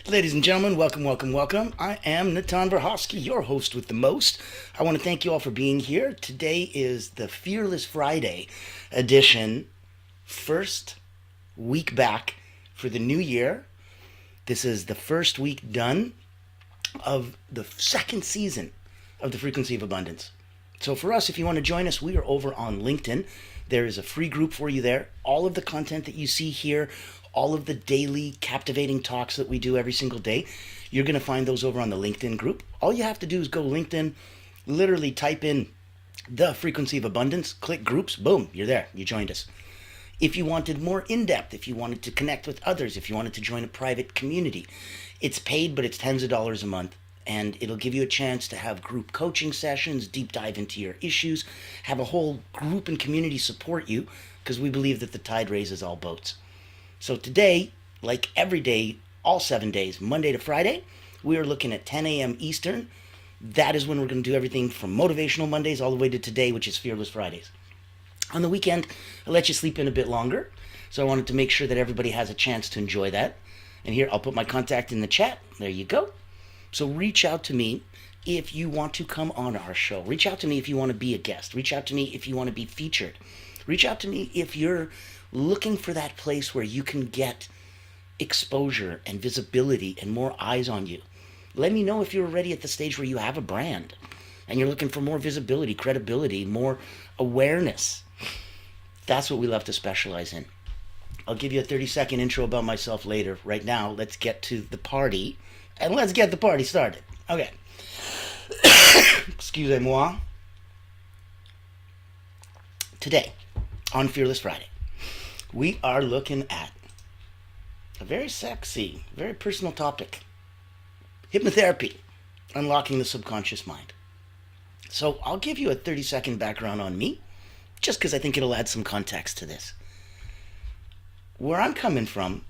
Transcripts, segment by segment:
Ladies and gentlemen, welcome, welcome, welcome. I am 𝗨𝗶𝗴, your host with the most. I want to thank you all for being here. Today is the Fearless Friday edition, first week back for the new year. This is the first week done of the second season of the Frequency of Abundance. So for us, if you want to join us, we are over on LinkedIn. There is a free group for you there. All of the content that you see here, all of the daily captivating talks that we do every single day, you're going to find those over on the LinkedIn group. All you have to do is go LinkedIn, literally type in the Frequency of Abundance, click groups, boom, you're there. You joined us. If you wanted more in-depth, if you wanted to connect with others, if you wanted to join a private community, it's paid, but it's tens of dollars a month. And it'll give you a chance to have group coaching sessions, deep dive into your issues, have a whole group and community support you, because we believe that the tide raises all boats. So today, like every day, all 7 days, Monday to Friday, we are looking at 10 a.m. Eastern. That is when we're going to do everything from Motivational Mondays all the way to today, which is Fearless Fridays. On the weekend, I'll let you sleep in a bit longer. So I wanted to make sure that everybody has a chance to enjoy that. And here, I'll put my contact in the chat. There you go. So reach out to me if you want to come on our show. Reach out to me if you want to be a guest. Reach out to me if you want to be featured. Reach out to me if you're looking for that place where you can get exposure and visibility and more eyes on you. Let me know if you're already at the stage where you have a brand and you're looking for more visibility, credibility, more awareness. That's what we love to specialize in. I'll give you a 30-second intro about myself later. Right now, let's get to the party. And let's get the party started. Okay. Excusez-moi. Today, on Fearless Friday, we are looking at a very sexy, very personal topic. Hypnotherapy, unlocking the subconscious mind. So I'll give you a 30-second background on me, just because I think it'll add some context to this. Where I'm coming from,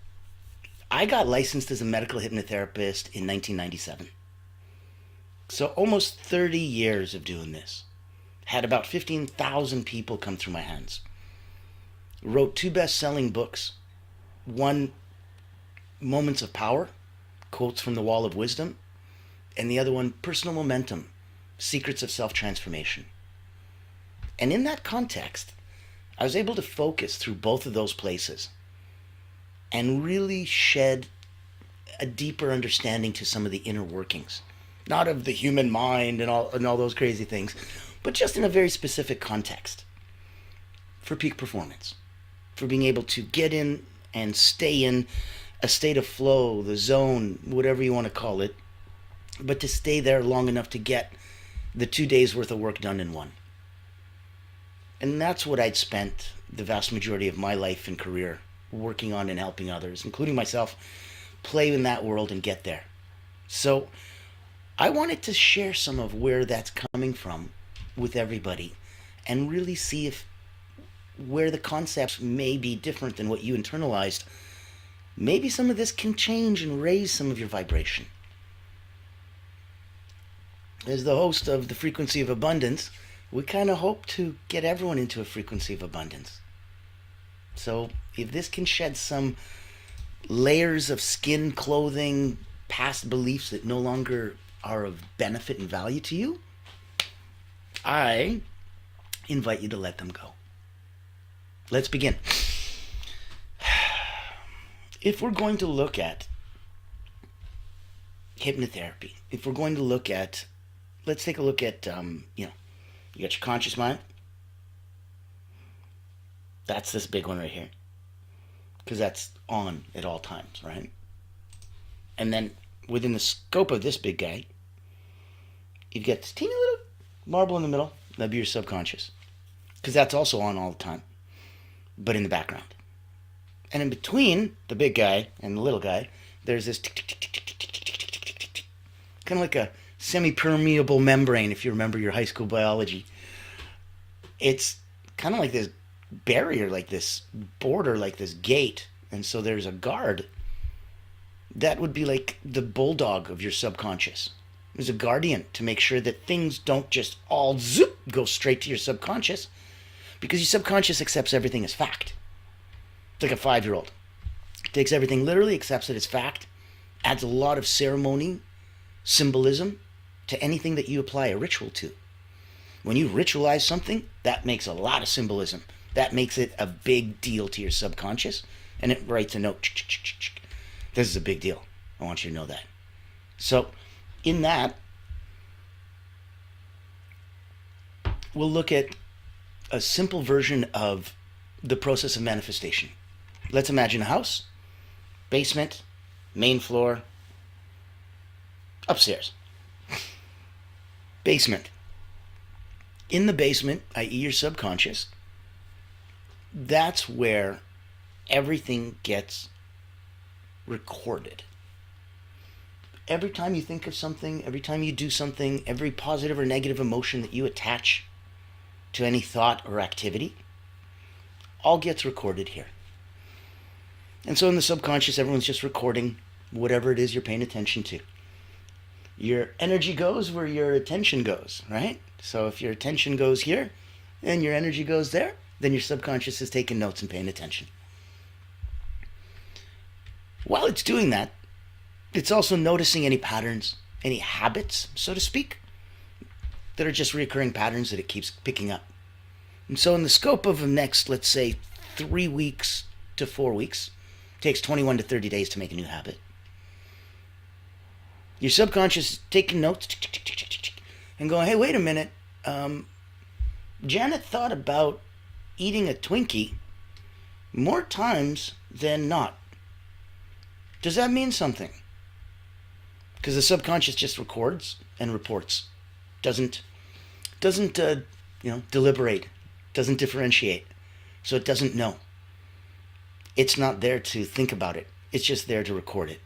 I got licensed as a medical hypnotherapist in 1997. So almost 30 years of doing this. Had about 15,000 people come through my hands. Wrote 2 best-selling books. One, Moments of Power, Quotes from the Wall of Wisdom. And the other one, Personal Momentum, Secrets of Self-Transformation. And in that context, I was able to focus through both of those places and really shed a deeper understanding to some of the inner workings. Not of the human mind and all those crazy things, but just in a very specific context. For peak performance. For being able to get in and stay in a state of flow, the zone, whatever you want to call it, but to stay there long enough to get the 2 days worth of work done in one. And that's what I'd spent the vast majority of my life and career working on and helping others, including myself, play in that world and get there. So I wanted to share some of where that's coming from with everybody and really see if where the concepts may be different than what you internalized, maybe some of this can change and raise some of your vibration. As the host of the Frequency of Abundance, we kind of hope to get everyone into a frequency of abundance. So if this can shed some layers of skin, clothing, past beliefs that no longer are of benefit and value to you, I invite you to let them go. Let's begin. If we're going to look at hypnotherapy, if we're going to look at, let's take a look at, you got your conscious mind. That's this big one right here. Because that's on at all times, right? And then within the scope of this big guy, you've got this teeny little marble in the middle. That'd be your subconscious. Because that's also on all the time, but in the background. And in between the big guy and the little guy, there's this kind of like a semi-permeable membrane, if you remember your high school biology. It's kind of like this barrier, like this border, like this gate. And so there's a guard. That would be like the bulldog of your subconscious. There's a guardian to make sure that things don't just all zoop, go straight to your subconscious. Because your subconscious accepts everything as fact. It's like a 5-year-old. Takes everything literally, accepts it as fact, adds a lot of ceremony, symbolism to anything that you apply a ritual to. When you ritualize something, that makes a lot of symbolism. That makes it a big deal to your subconscious, and it writes a note. This is a big deal. I want you to know that. So, in that, we'll look at a simple version of the process of manifestation. Let's imagine a house, basement, main floor, upstairs. Basement. In the basement, i.e. your subconscious, that's where everything gets recorded. Every time you think of something, every time you do something, every positive or negative emotion that you attach to any thought or activity, all gets recorded here. And so in the subconscious, everyone's just recording whatever it is you're paying attention to. Your energy goes where your attention goes, right? So if your attention goes here and your energy goes there, then your subconscious is taking notes and paying attention. While it's doing that, it's also noticing any patterns, any habits, so to speak, that are just recurring patterns that it keeps picking up. And so in the scope of the next, let's say, 3 weeks to 4 weeks, it takes 21 to 30 days to make a new habit. Your subconscious is taking notes and going, hey, wait a minute. Janet thought about eating a Twinkie more times than not. Does that mean something? Because the subconscious just records and reports. Doesn't deliberate. Doesn't differentiate. So it doesn't know. It's not there to think about it. It's just there to record it.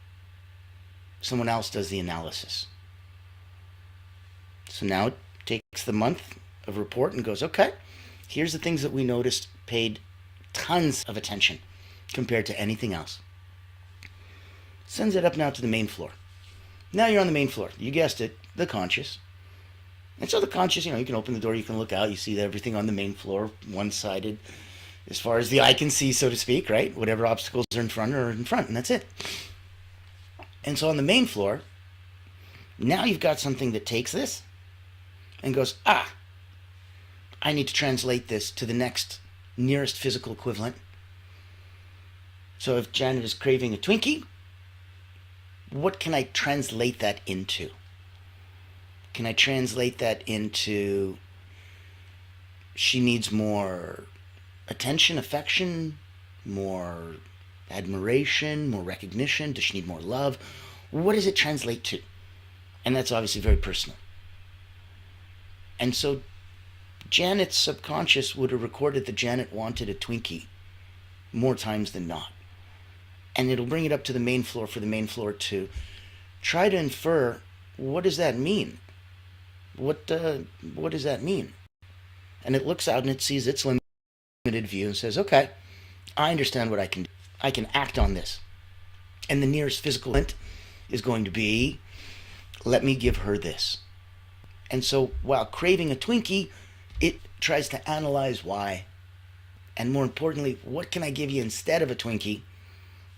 Someone else does the analysis. So now it takes the month of report and goes, okay, here's the things that we noticed paid tons of attention compared to anything else. Sends it up now to the main floor. Now you're on the main floor. You guessed it, the conscious. And so the conscious, you can open the door, you can look out, you see everything on the main floor, one-sided, as far as the eye can see, so to speak, right? Whatever obstacles are in front, and that's it. And so on the main floor, now you've got something that takes this and goes, I need to translate this to the next nearest physical equivalent. So if Janet is craving a Twinkie, what can I translate that into? Can I translate that into she needs more attention, affection, more admiration, more recognition? Does she need more love? What does it translate to? And that's obviously very personal. And so Janet's subconscious would have recorded that Janet wanted a Twinkie more times than not. And it'll bring it up to the main floor for the main floor to try to infer, what does that mean? What does that mean? And it looks out and it sees its limited view and says, okay, I understand what I can do. I can act on this. And the nearest physical event is going to be, let me give her this. And so while craving a Twinkie, it tries to analyze why. And more importantly, what can I give you instead of a Twinkie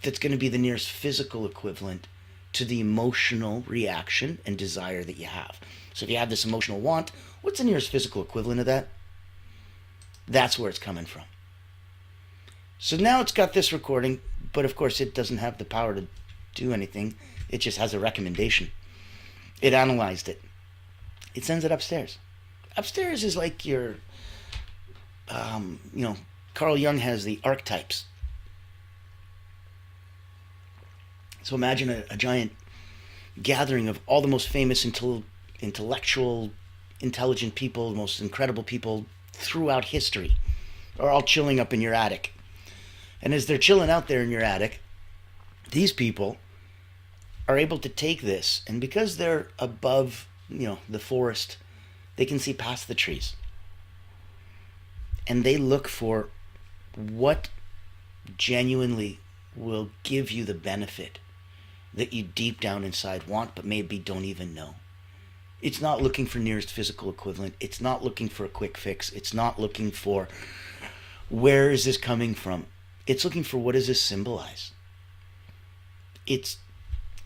that's going to be the nearest physical equivalent to the emotional reaction and desire that you have. So if you have this emotional want, what's the nearest physical equivalent of that? That's where it's coming from. So now it's got this recording, but of course it doesn't have the power to do anything. It just has a recommendation. It analyzed it. It sends it upstairs. Upstairs is like your, Carl Jung has the archetypes. So imagine a giant gathering of all the most famous intellectual, intelligent people, the most incredible people throughout history are all chilling up in your attic. And as they're chilling out there in your attic, these people are able to take this, and because they're above, the forest, they can see past the trees. And they look for what genuinely will give you the benefit that you deep down inside want, but maybe don't even know. It's not looking for nearest physical equivalent. It's not looking for a quick fix. It's not looking for where is this coming from. It's looking for what does this symbolize. It's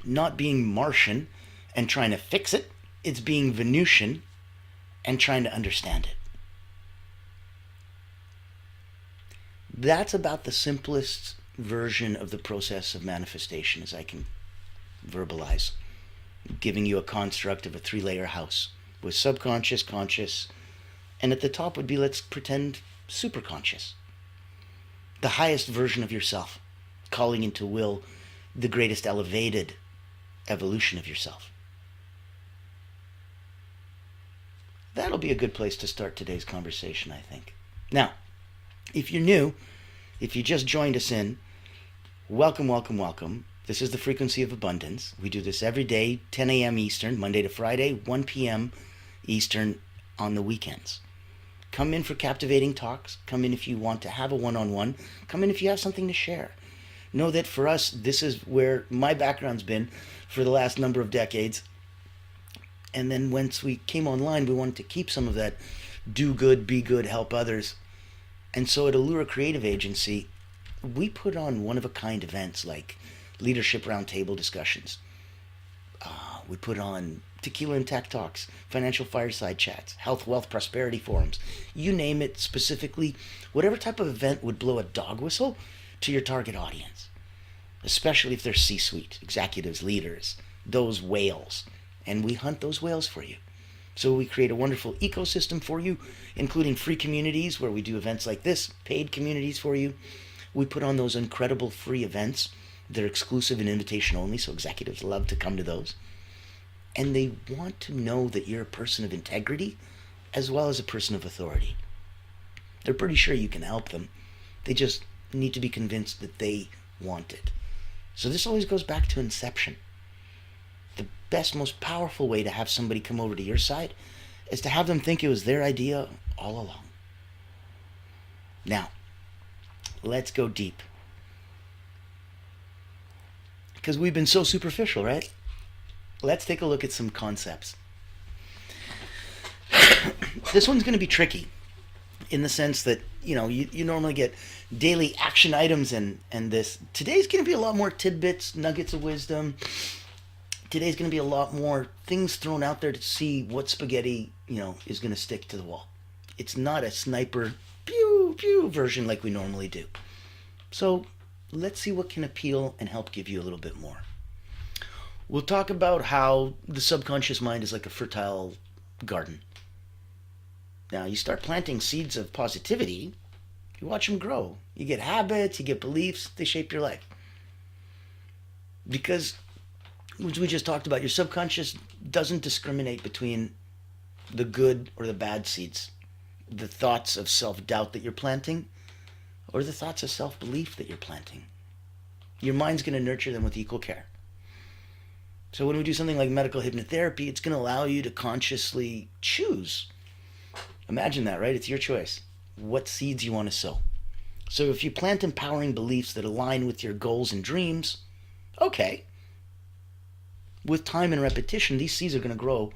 not being Martian and trying to fix it. It's being Venusian and trying to understand it. That's about the simplest version of the process of manifestation as I can verbalize, giving you a construct of a 3-layer house with subconscious, conscious, and at the top would be, let's pretend, superconscious. The highest version of yourself, calling into will the greatest elevated evolution of yourself. That'll be a good place to start today's conversation, I think. Now, if you're new, if you just joined us in, welcome, welcome, welcome. This is the Frequency of Abundance. We do this every day, 10 a.m. Eastern, Monday to Friday, 1 p.m. Eastern on the weekends. Come in for captivating talks. Come in if you want to have a one-on-one. Come in if you have something to share. Know that for us, this is where my background's been for the last number of decades. And then once we came online, we wanted to keep some of that do good, be good, help others. And so at Allura Creative Agency, we put on one-of-a-kind events like leadership roundtable discussions. We put on tequila and tech talks, financial fireside chats, health, wealth, prosperity forums. You name it, specifically, whatever type of event would blow a dog whistle to your target audience, especially if they're C-suite, executives, leaders, those whales. And we hunt those whales for you. So we create a wonderful ecosystem for you, including free communities where we do events like this, paid communities for you. We put on those incredible free events. They're exclusive and invitation only, so executives love to come to those. And they want to know that you're a person of integrity as well as a person of authority. They're pretty sure you can help them. They just need to be convinced that they want it. So this always goes back to inception. The best, most powerful way to have somebody come over to your side is to have them think it was their idea all along. Now, let's go deep. Because we've been so superficial, right? Let's take a look at some concepts. This one's going to be tricky in the sense that, you normally get daily action items and this. Today's going to be a lot more tidbits, nuggets of wisdom. Today's going to be a lot more things thrown out there to see what spaghetti, is going to stick to the wall. It's not a sniper pew pew version like we normally do. So let's see what can appeal and help give you a little bit more. We'll talk about how the subconscious mind is like a fertile garden. Now, you start planting seeds of positivity, you watch them grow. You get habits, you get beliefs, they shape your life. Because, as we just talked about, your subconscious doesn't discriminate between the good or the bad seeds, the thoughts of self-doubt that you're planting, or the thoughts of self-belief that you're planting. Your mind's going to nurture them with equal care. So when we do something like medical hypnotherapy, it's going to allow you to consciously choose. Imagine that, right? It's your choice. What seeds you want to sow. So if you plant empowering beliefs that align with your goals and dreams, okay. With time and repetition, these seeds are going to grow.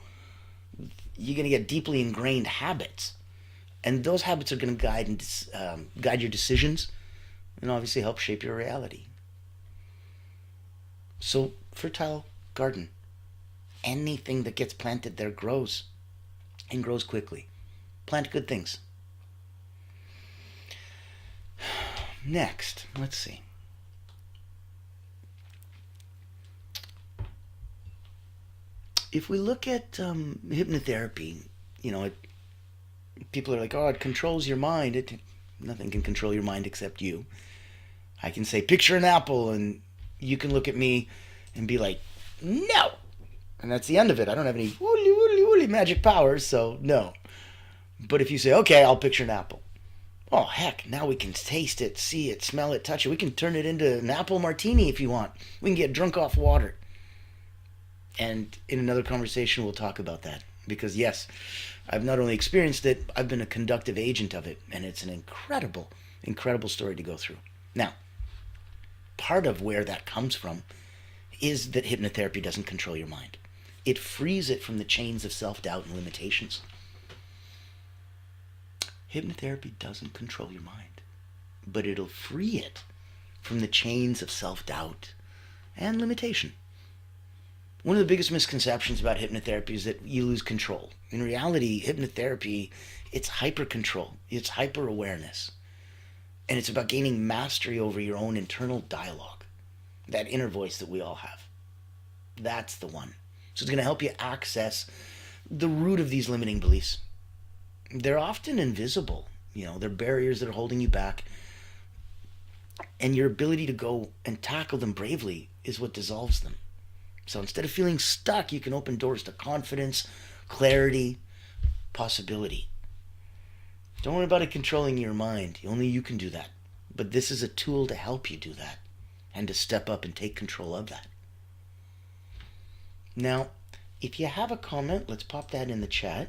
You're going to get deeply ingrained habits. And those habits are going to guide your decisions and obviously help shape your reality. So, fertile garden. Anything that gets planted there grows, and grows quickly. Plant good things. Next, let's see. If we look at hypnotherapy, people are like, oh, it controls your mind. Nothing can control your mind except you. I can say, picture an apple, and you can look at me and be like, no. And that's the end of it. I don't have any woolly magic powers, so no. But if you say, okay, I'll picture an apple. Oh, heck, now we can taste it, see it, smell it, touch it. We can turn it into an apple martini if you want. We can get drunk off water. And in another conversation, we'll talk about that. Because, yes, I've not only experienced it, I've been a conductive agent of it. And it's an incredible, incredible story to go through. Now, part of where that comes from is that hypnotherapy doesn't control your mind. It frees it from the chains of self-doubt and limitations. Hypnotherapy doesn't control your mind, but it'll free it from the chains of self-doubt and limitation. One of the biggest misconceptions about hypnotherapy is that you lose control. In reality, hypnotherapy, it's hyper control, it's hyper awareness. And it's about gaining mastery over your own internal dialogue, that inner voice that we all have. That's the one. So it's going to help you access the root of these limiting beliefs. They're often invisible. They're barriers that are holding you back. And your ability to go and tackle them bravely is what dissolves them. So instead of feeling stuck, you can open doors to confidence, clarity, possibility. Don't worry about it controlling your mind. Only you can do that. But this is a tool to help you do that and to step up and take control of that. Now, if you have a comment, let's pop that in the chat.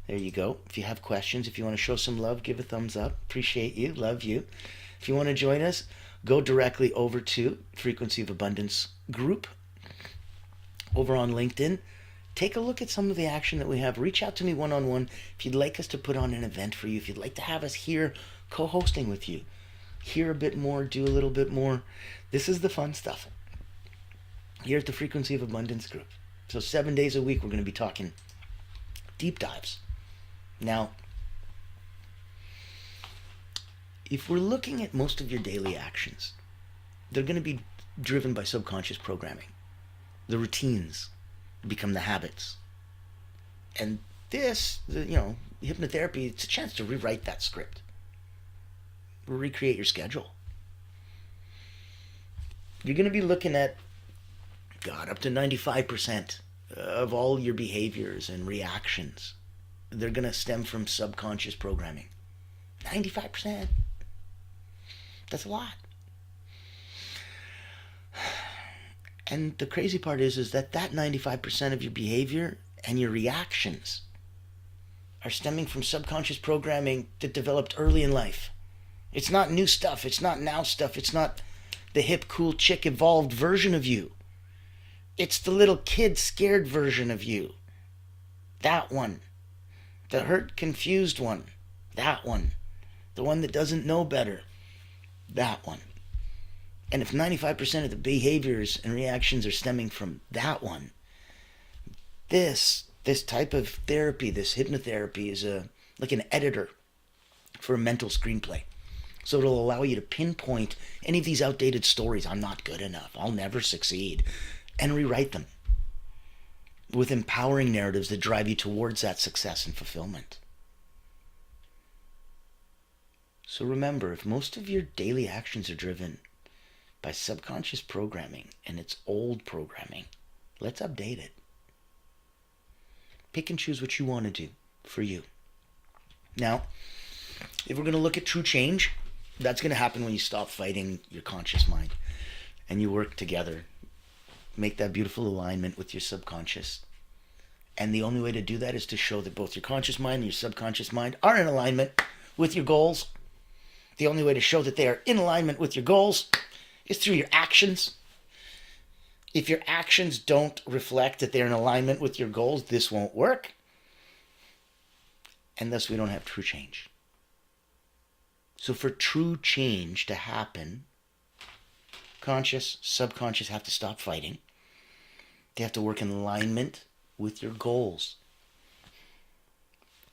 There you go. If you have questions, if you want to show some love, give a thumbs up. Appreciate you. Love you. If you want to join us, go directly over to Frequency of Abundance group over on LinkedIn. Take a look at some of the action that we have. Reach out to me one-on-one if you'd like us to put on an event for you, if you'd like to have us here co-hosting with you. Hear a bit more, do a little bit more. This is the fun stuff here at the Frequency of Abundance group. So 7 days a week, we're going to be talking deep dives. Now, if we're looking at most of your daily actions, they're going to be driven by subconscious programming. The routines become the habits. And this, hypnotherapy, it's a chance to rewrite that script. Recreate your schedule. You're going to be looking at, up to 95% of all your behaviors and reactions, they're going to stem from subconscious programming. 95%. That's a lot. And the crazy part is that 95% of your behavior and your reactions are stemming from subconscious programming that developed early in life. It's not new stuff. It's not now stuff. It's not the hip, cool, chick, evolved version of you. It's the little kid, scared version of you. That one. The hurt, confused one. That one. The one that doesn't know better. That one. And if 95% of the behaviors and reactions are stemming from that one, this type of therapy, this hypnotherapy, is like an editor for a mental screenplay. So it'll allow you to pinpoint any of these outdated stories. I'm not good enough. I'll never succeed. And rewrite them with empowering narratives that drive you towards that success and fulfillment. So remember, if most of your daily actions are driven by subconscious programming and it's old programming, let's update it. Pick and choose what you want to do for you. Now, if we're going to look at true change, that's going to happen when you stop fighting your conscious mind and you work together. Make that beautiful alignment with your subconscious. And the only way to do that is to show that both your conscious mind and your subconscious mind are in alignment with your goals. The only way to show that they are in alignment with your goals is through your actions. If your actions don't reflect that they're in alignment with your goals, this won't work. And thus we don't have true change. So for true change to happen, conscious, subconscious have to stop fighting. They have to work in alignment with your goals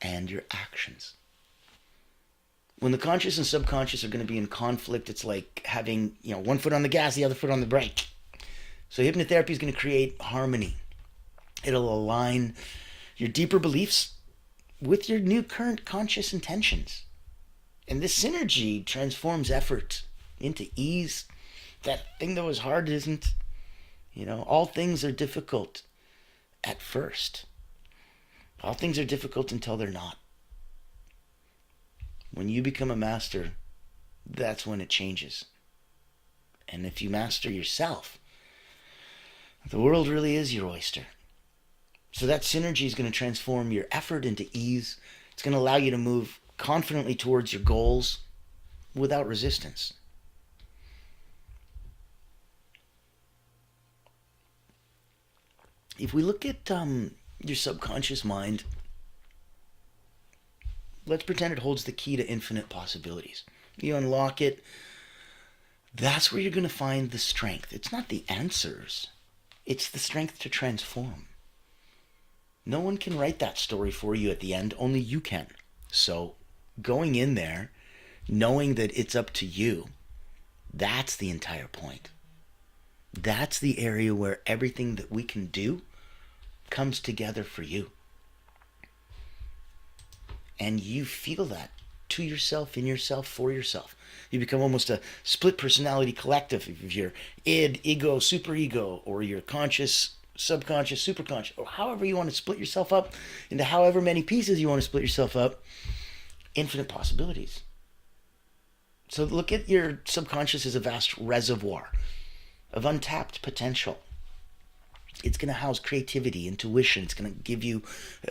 and your actions. When the conscious and subconscious are going to be in conflict, it's like having, one foot on the gas, the other foot on the brake. So hypnotherapy is going to create harmony. It'll align your deeper beliefs with your new current conscious intentions. And this synergy transforms effort into ease. That thing that was hard isn't. All things are difficult at first. All things are difficult until they're not. When you become a master, that's when it changes. And if you master yourself, the world really is your oyster. So that synergy is going to transform your effort into ease. It's going to allow you to move confidently towards your goals without resistance. If we look at your subconscious mind, let's pretend it holds the key to infinite possibilities. You unlock it, that's where you're going to find the strength. It's not the answers. It's the strength to transform. No one can write that story for you at the end, only you can. So going in there, knowing that it's up to you, that's the entire point. That's the area where everything that we can do comes together for you. And you feel that to yourself, in yourself, for yourself. You become almost a split personality collective of your id, ego, superego, or your conscious, subconscious, superconscious, or however you want to split yourself up into however many pieces you want to split yourself up. Infinite possibilities. So look at your subconscious as a vast reservoir of untapped potential. It's going to house creativity, intuition. It's going to give you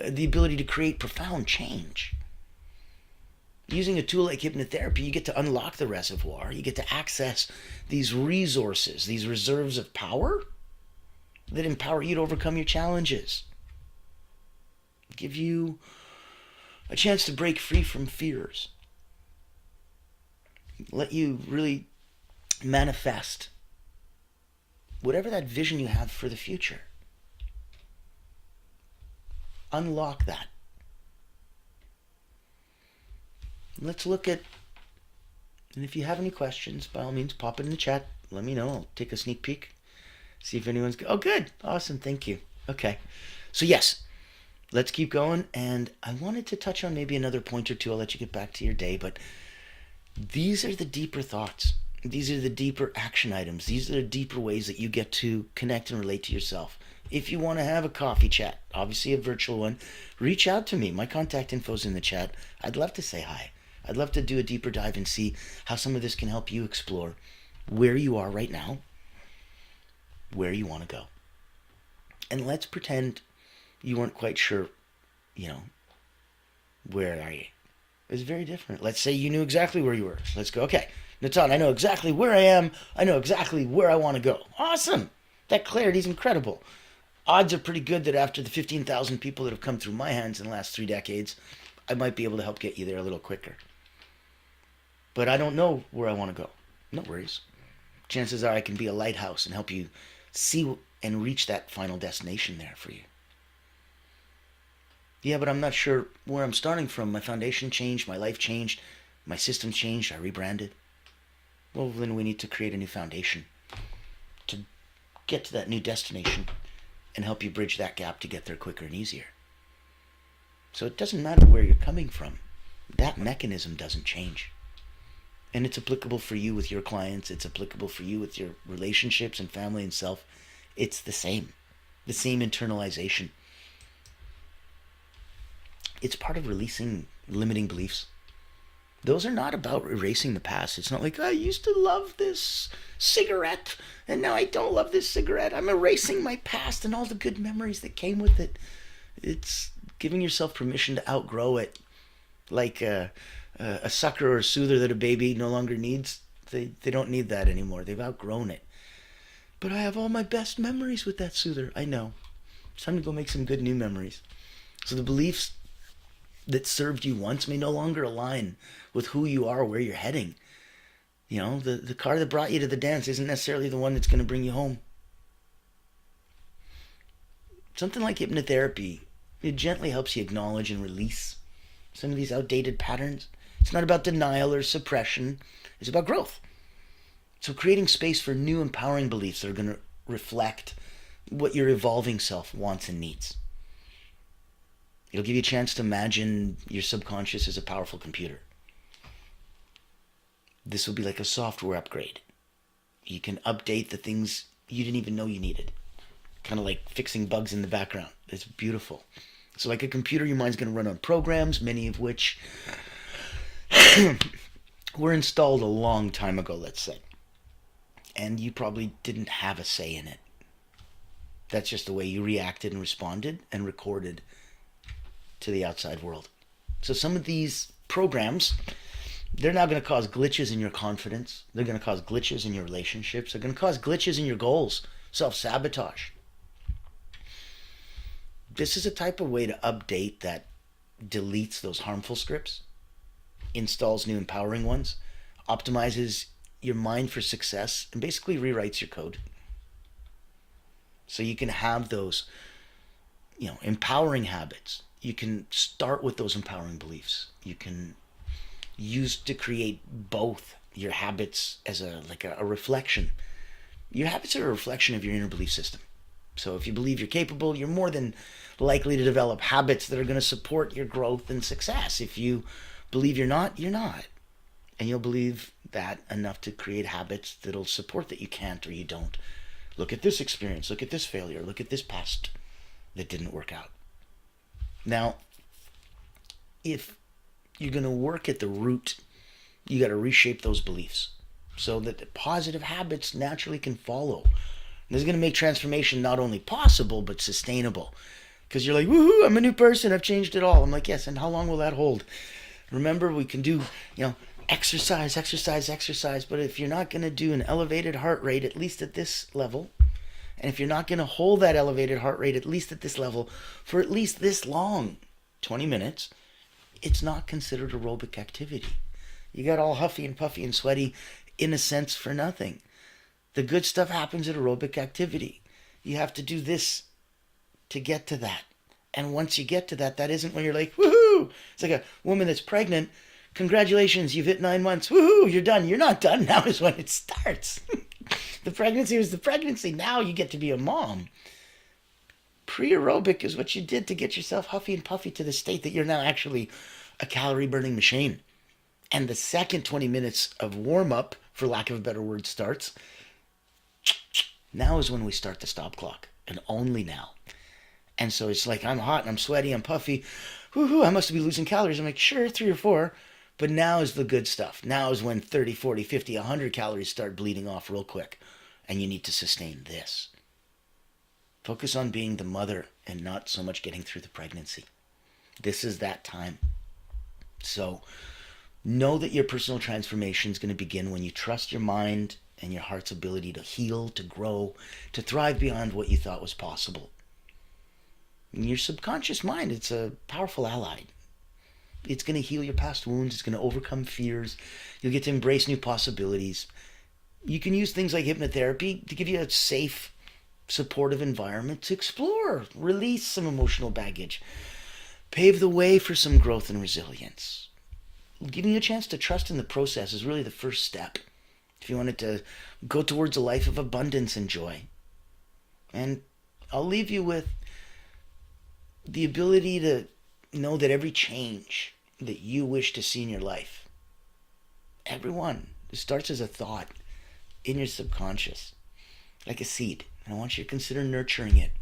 the ability to create profound change. Using a tool like hypnotherapy, you get to unlock the reservoir. You get to access these resources, these reserves of power that empower you to overcome your challenges. Give you a chance to break free from fears. Let you really manifest whatever that vision you have for the future. Unlock that. Let's look at, and if you have any questions, by all means, pop it in the chat. Let me know. I'll take a sneak peek. See if anyone's, oh good, awesome, thank you. Okay, so yes, let's keep going. And I wanted to touch on maybe another point or two. I'll let you get back to your day, but these are the deeper thoughts. These are the deeper action items. These are the deeper ways that you get to connect and relate to yourself. If you want to have a coffee chat, obviously a virtual one, reach out to me. My contact info is in the chat. I'd love to say hi. I'd love to do a deeper dive and see how some of this can help you explore where you are right now, where you want to go. And let's pretend you weren't quite sure, where are you? It's very different. Let's say you knew exactly where you were. Let's go, okay, Natan, I know exactly where I am. I know exactly where I want to go. Awesome. That clarity is incredible. Odds are pretty good that after the 15,000 people that have come through my hands in the last 3 decades, I might be able to help get you there a little quicker. But I don't know where I want to go. No worries. Chances are I can be a lighthouse and help you see and reach that final destination there for you. Yeah, but I'm not sure where I'm starting from. My foundation changed, my life changed, my system changed, I rebranded. Well, then we need to create a new foundation to get to that new destination and help you bridge that gap to get there quicker and easier. So it doesn't matter where you're coming from. That mechanism doesn't change. And it's applicable for you with your clients. It's applicable for you with your relationships and family and self. It's the same internalization. It's part of releasing limiting beliefs. Those are not about erasing the past. It's not like, I used to love this cigarette, and now I don't love this cigarette. I'm erasing my past and all the good memories that came with it. It's giving yourself permission to outgrow it. Like a sucker or a soother that a baby no longer needs. They don't need that anymore. They've outgrown it. But I have all my best memories with that soother. I know. It's time to go make some good new memories. So the beliefs that served you once may no longer align with who you are or where you're heading. The car that brought you to the dance isn't necessarily the one that's going to bring you home. Something like hypnotherapy, it gently helps you acknowledge and release some of these outdated patterns. It's not about denial or suppression. It's about growth. So creating space for new empowering beliefs that are going to reflect what your evolving self wants and needs. It'll give you a chance to imagine your subconscious as a powerful computer. This will be like a software upgrade. You can update the things you didn't even know you needed. Kind of like fixing bugs in the background. It's beautiful. So like a computer, your mind's going to run on programs, many of which were installed a long time ago, let's say. And you probably didn't have a say in it. That's just the way you reacted and responded and recorded to the outside world. So some of these programs, they're now going to cause glitches in your confidence. They're going to cause glitches in your relationships. They're going to cause glitches in your goals. Self-sabotage. This is a type of way to update that deletes those harmful scripts, installs new empowering ones, optimizes your mind for success, and basically rewrites your code. So you can have those, empowering habits. You can start with those empowering beliefs. You can use to create both your habits as a reflection. Your habits are a reflection of your inner belief system. So if you believe you're capable, you're more than likely to develop habits that are going to support your growth and success. If you believe you're not, you're not. And you'll believe that enough to create habits that'll support that you can't or you don't. Look at this experience, look at this failure, look at this past that didn't work out. Now, if you're going to work at the root, you got to reshape those beliefs so that the positive habits naturally can follow. This is going to make transformation not only possible, but sustainable. Because you're like, woohoo, I'm a new person, I've changed it all. I'm like, yes, and how long will that hold? Remember, we can do, exercise, but if you're not going to do an elevated heart rate, at least at this level, and if you're not going to hold that elevated heart rate, at least at this level, for at least this long, 20 minutes, it's not considered aerobic activity. You got all huffy and puffy and sweaty, in a sense, for nothing. The good stuff happens at aerobic activity. You have to do this to get to that. And once you get to that, that isn't when you're like, woohoo! It's like a woman that's pregnant. Congratulations, you've hit 9 months. Woohoo, you're done. You're not done. Now is when it starts. The pregnancy was the pregnancy. Now you get to be a mom. Pre-aerobic is what you did to get yourself huffy and puffy to the state that you're now actually a calorie-burning machine. And the second 20 minutes of warm-up, for lack of a better word, starts. Now is when we start the stop clock, and only now. And so it's like, I'm hot and I'm sweaty, I'm puffy. Woohoo, I must be losing calories. I'm like, sure, 3 or 4. But now is the good stuff. Now is when 30, 40, 50, 100 calories start bleeding off real quick. And you need to sustain this. Focus on being the mother and not so much getting through the pregnancy. This is that time. So know that your personal transformation is going to begin when you trust your mind and your heart's ability to heal, to grow, to thrive beyond what you thought was possible. And your subconscious mind, it's a powerful ally. It's going to heal your past wounds. It's going to overcome fears. You'll get to embrace new possibilities. You can use things like hypnotherapy to give you a safe, supportive environment to explore, release some emotional baggage, pave the way for some growth and resilience. Giving you a chance to trust in the process is really the first step if you wanted to go towards a life of abundance and joy. And I'll leave you with the ability to know that every change that you wish to see in your life, everyone, it starts as a thought in your subconscious, like a seed. And I want you to consider nurturing it,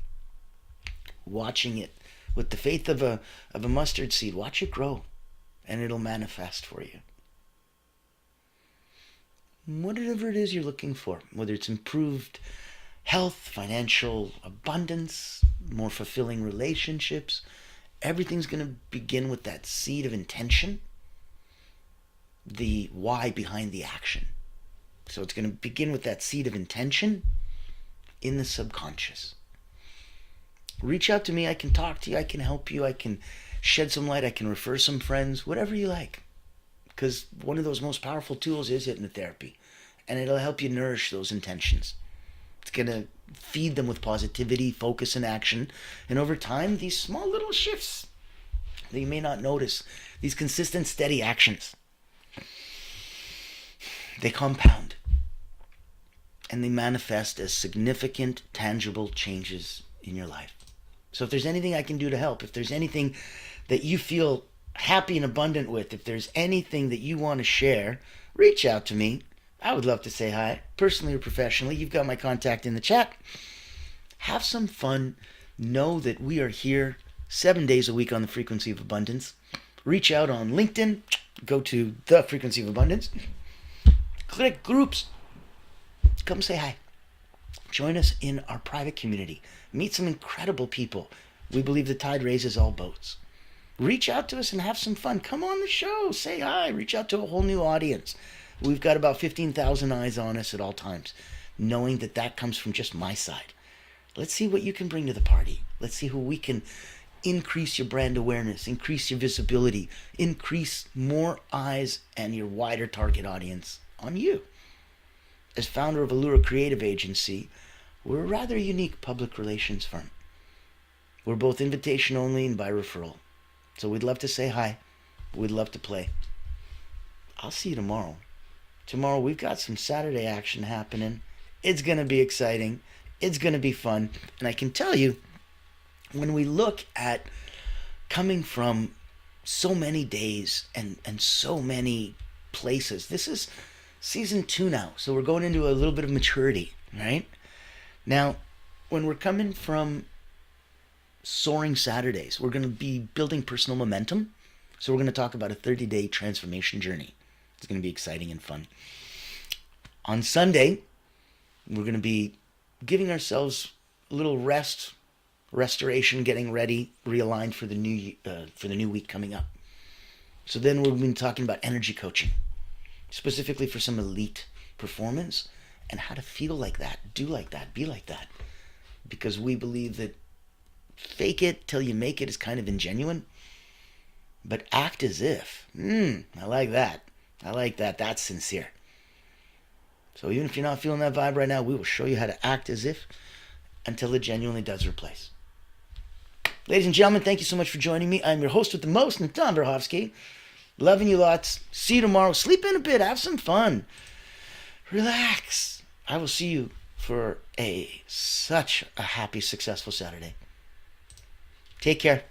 watching it with the faith of a mustard seed. Watch it grow, and it'll manifest for you. Whatever it is you're looking for, whether it's improved health, financial abundance, more fulfilling relationships, everything's going to begin with that seed of intention, the why behind the action. So it's going to begin with that seed of intention in the subconscious. Reach out to me. I can talk to you. I can help you. I can shed some light. I can refer some friends, whatever you like. Because one of those most powerful tools is hypnotherapy. And it'll help you nourish those intentions. It's going to feed them with positivity, focus, and action. And over time, these small little shifts that you may not notice, these consistent, steady actions, they compound. And they manifest as significant, tangible changes in your life. So if there's anything I can do to help, if there's anything that you feel happy and abundant with, if there's anything that you want to share, reach out to me. I would love to say hi, personally or professionally. You've got my contact in the chat. Have some fun. Know that we are here 7 days a week on the Frequency of Abundance. Reach out on LinkedIn. Go to the Frequency of Abundance. Click groups. Come say hi. Join us in our private community. Meet some incredible people. We believe the tide raises all boats. Reach out to us and have some fun. Come on the show. Say hi. Reach out to a whole new audience. We've got about 15,000 eyes on us at all times, knowing that that comes from just my side. Let's see what you can bring to the party. Let's see who we can increase your brand awareness, increase your visibility, increase more eyes and your wider target audience on you. As founder of Allura Creative Agency, We're a rather unique public relations firm. We're both invitation only and by referral. So we'd love to say hi. We'd love to play. I'll see you tomorrow. Tomorrow we've got some Saturday action happening. It's going to be exciting. It's going to be fun. And I can tell you, when we look at coming from so many days and so many places, this is season 2 now. So we're going into a little bit of maturity, right? Now, when we're coming from soaring Saturdays, we're going to be building personal momentum. So we're going to talk about a 30-day transformation journey. It's going to be exciting and fun. On Sunday, we're going to be giving ourselves a little rest, restoration, getting ready, realigned for the new week coming up. So then we'll be talking about energy coaching, specifically for some elite performance and how to feel like that, do like that, be like that. Because we believe that fake it till you make it is kind of ingenuine, but act as if. I like that. I like that. That's sincere. So even if you're not feeling that vibe right now, we will show you how to act as if until it genuinely does replace. Ladies and gentlemen, thank you so much for joining me. I'm your host with the most, 𝗨 𝗨𝗂𝗶ηχ. Loving you lots. See you tomorrow. Sleep in a bit. Have some fun. Relax. I will see you for such a happy, successful Saturday. Take care.